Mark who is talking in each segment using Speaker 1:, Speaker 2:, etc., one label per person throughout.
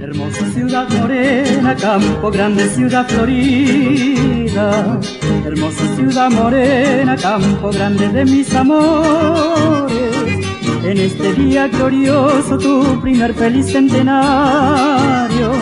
Speaker 1: Hermosa ciudad morena, Campo Grande, ciudad florida. Hermosa ciudad morena, Campo Grande de mis amores. En este día glorioso, tu primer feliz centenario,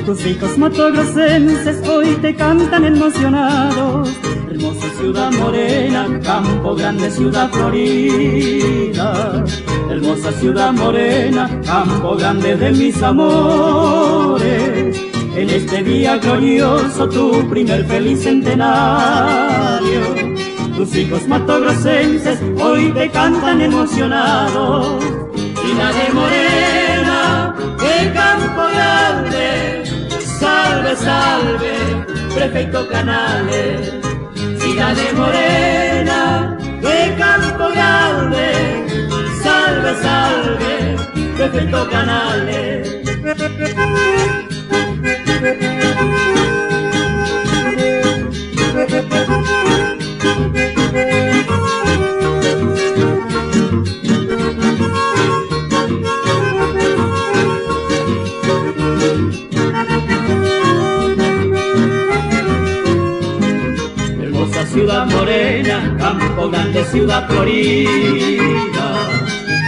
Speaker 1: tus hijos matogrossenses hoy te cantan emocionados. Hermosa ciudad morena, Campo Grande, ciudad florida. Hermosa ciudad morena, Campo Grande de mis amores. En este día glorioso, tu primer feliz centenario, tus hijos matogrossenses hoy te cantan emocionados. Ciudad de morena, de Campo Grande, salve, salve, prefecto Canales. Ciudad de morena, de Campo Grande, salve, salve, prefecto Canales. Hermosa ciudad morena, Campo Grande, ciudad florida.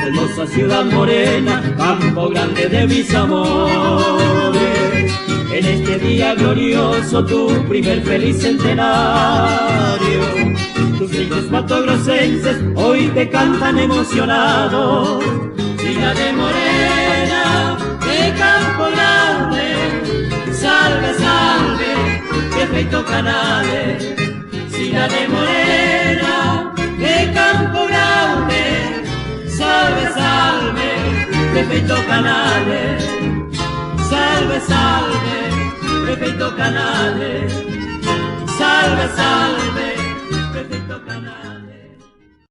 Speaker 1: Hermosa ciudad morena, Campo Grande de mis amores. En este día glorioso, tu primer feliz centenario, tus hijos matogrossenses hoy te cantan emocionados. Ciudad de morena, de Campo Grande, salve, salve, prefecto Canales. Ciudad de morena, de Campo Grande, salve, salve, prefecto Canales. Salve, salve, prefecto Canales. Salve, salve,